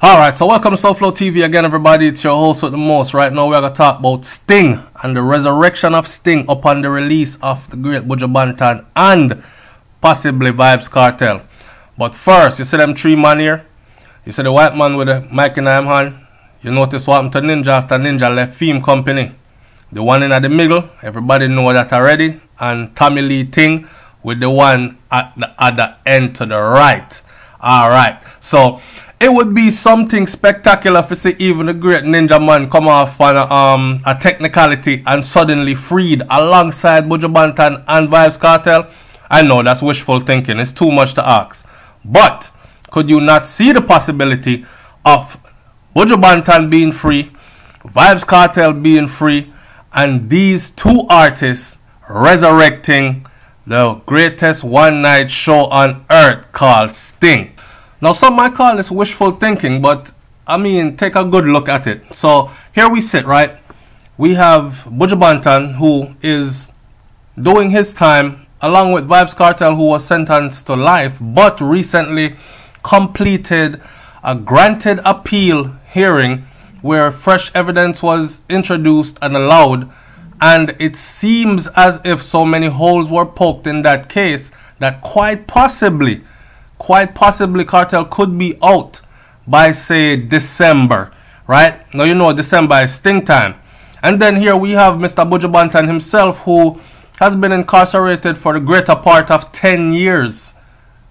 Alright, so welcome to SouFLoTV again, everybody. It's your host with the most. Right now, we're going to talk about Sting and the resurrection of Sting upon the release of the great Buju Banton and possibly Vybz KARTEL. But first, you see them three man here? You see the white man with the mic in his hand? You notice what happened to Ninja after Ninja left Theme Company. The one in the middle, everybody know that already. And Tommy Lee Ting with the one at the other end to the right. Alright, so it would be something spectacular to see even the great Ninja man come off on a technicality and suddenly freed alongside Buju Banton and Vybz KARTEL. I know that's wishful thinking, it's too much to ask. But could you not see the possibility of Buju Banton being free, Vybz KARTEL being free, and these two artists resurrecting the greatest one night show on earth called Sting? Now, some might call this wishful thinking, but I mean, take a good look at it. So here we sit, right? We have Buju Banton, who is doing his time, along with Vybz KARTEL, who was sentenced to life, but recently completed a granted appeal hearing where fresh evidence was introduced and allowed. And it seems as if so many holes were poked in that case that quite possibly KARTEL could be out by, say, December, right? Now, you know, December is Sting time. And then here we have Mr. Buju Banton himself, who has been incarcerated for the greater part of 10 years.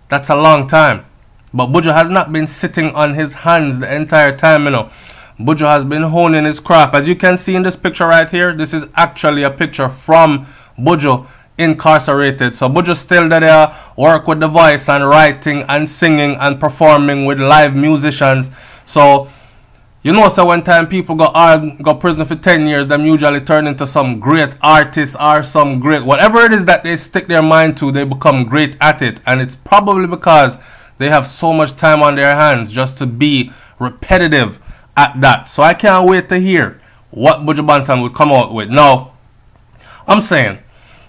That's a long time. But Buju has not been sitting on his hands the entire time, you know. Buju has been honing his craft. As you can see in this picture right here, this is actually a picture from Buju incarcerated. So Buju still there, work with the voice and writing and singing and performing with live musicians. So you know, so when time people go prison for 10 years, them usually turn into some great artists or some great whatever it is that they stick their mind to, they become great at it. And it's probably because they have so much time on their hands just to be repetitive at that. So I can't wait to hear what Buju Banton would come out with. Now, I'm saying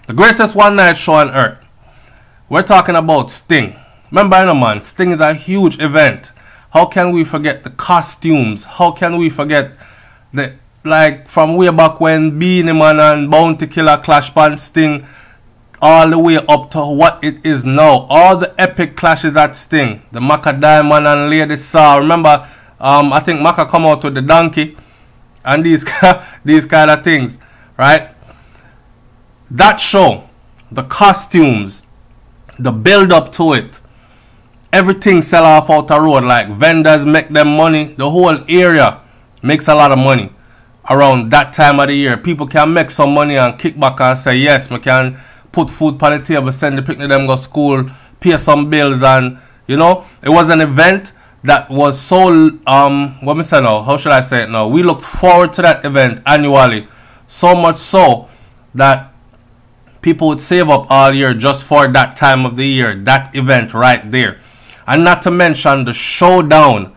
the greatest one night show on earth. We're talking about Sting. Remember, you know, man, Sting is a huge event. How can we forget the costumes? How can we forget the, like, from way back when Beanie Man and Bounty Killer clash pan Sting, all the way up to what it is now. All the epic clashes at Sting. The Maca Diamond and Lady Saw. Remember, I think Maca come out with the donkey and these kind of things, right? That show, the costumes, the build up to it, everything sell off out the road. Like vendors make them money. The whole area makes a lot of money around that time of the year. People can make some money and kick back and say, yes, we can put food on the table, send the picnic them go school, pay some bills, and you know, it was an event that was so what me say now, how should I say it now? We looked forward to that event annually, so much so that people would save up all year just for that time of the year, that event right there. And not to mention the showdown,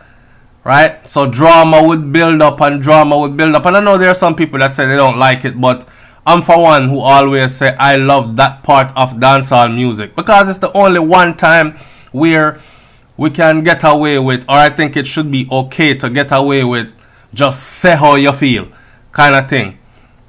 right? So drama would build up and drama would build up. And I know there are some people that say they don't like it, but I'm for one who always say I love that part of dancehall music, because it's the only one time where we can get away with, or I think it should be okay to get away with, just say how you feel kind of thing.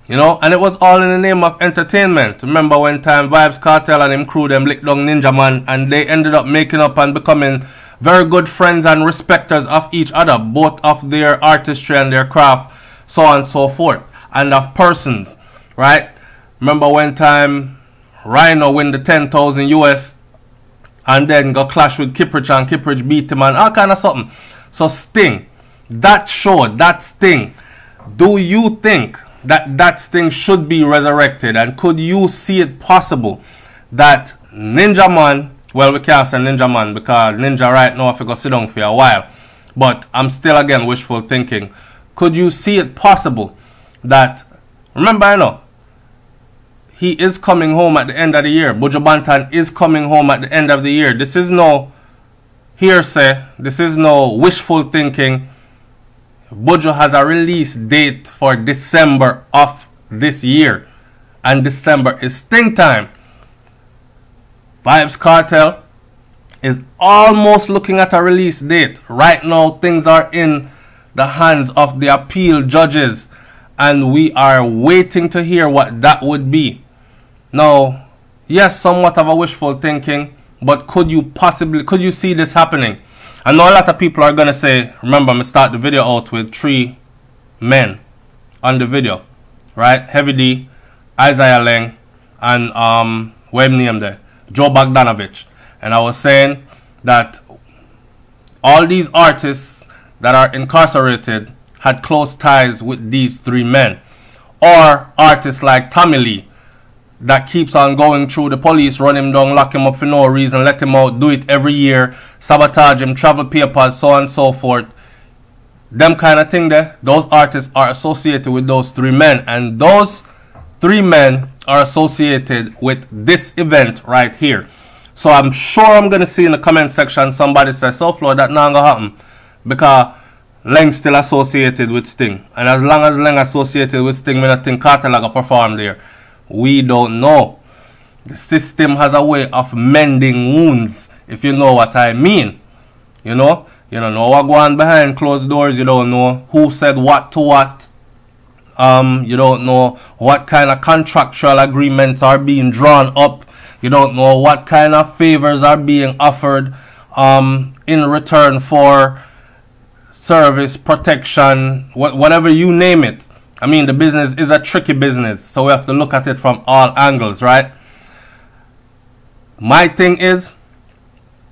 You know, and it was all in the name of entertainment. Remember when time Vybz KARTEL and him crew them licked down Ninja Man, and they ended up making up and becoming very good friends and respecters of each other, both of their artistry and their craft, so on and so forth, and of persons, right? Remember when time Rhino win the 10,000 US and then go clash with Kiprich and Kiprich beat him and all kind of something. So Sting, that show, that Sting, do you think that Sting should be resurrected? And could you see it possible that Ninja Man, well, we can't say Ninja Man because Ninja right now if you go sit down for a while, but I'm still again wishful thinking, could you see it possible that, remember, you know, he is coming home at the end of the year. Buju Banton is coming home at the end of the year. This is no hearsay, this is no wishful thinking. Buju has a release date for December of this year, and December is Sting time. Vybz KARTEL is almost looking at a release date. Right now, things are in the hands of the appeal judges, and we are waiting to hear what that would be. Now, yes, somewhat of a wishful thinking, but could you see this happening? I know a lot of people are going to say, remember, I'm going to start the video out with 3 men on the video, right? Heavy D, Isaiah Leng, and what name there? Joe Bogdanovich. And I was saying that all these artists that are incarcerated had close ties with these 3 men. Or artists like Tommy Lee that keeps on going through the police, run him down, lock him up for no reason, let him out, do it every year, sabotage him, travel papers, so on and so forth. Them kind of thing there, those artists are associated with those 3 men. And those 3 men are associated with this event right here. So I'm sure I'm going to see in the comment section somebody say, SouFlo, that not going to happen. Because Leng still associated with Sting. And as long as Leng associated with Sting, I don't think KARTEL are going to perform there. We don't know. The system has a way of mending wounds, if you know what I mean. You know? You don't know what going on behind closed doors. You don't know who said what to what. You don't know what kind of contractual agreements are being drawn up. You don't know what kind of favors are being offered in return for service, protection, whatever you name it. I mean, the business is a tricky business, so we have to look at it from all angles, right? My thing is,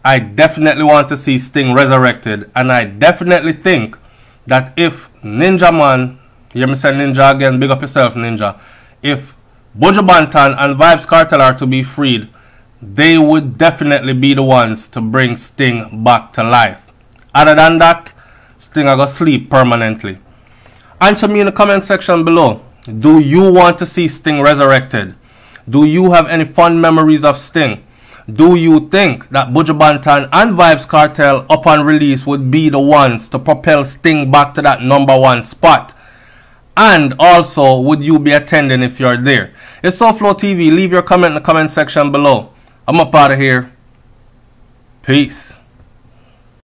I definitely want to see Sting resurrected, and I definitely think that if Ninja Man, you hear me say Ninja again, big up yourself, Ninja, if Buju Banton and Vybz KARTEL are to be freed, they would definitely be the ones to bring Sting back to life. Other than that, Sting are going to sleep permanently. Answer me in the comment section below. Do you want to see Sting resurrected? Do you have any fond memories of Sting? Do you think that Buju Banton and Vybz KARTEL upon release would be the ones to propel Sting back to that #1 spot? And also, would you be attending if you're there? It's SouFLoTV. Leave your comment in the comment section below. I'm up out of here. Peace.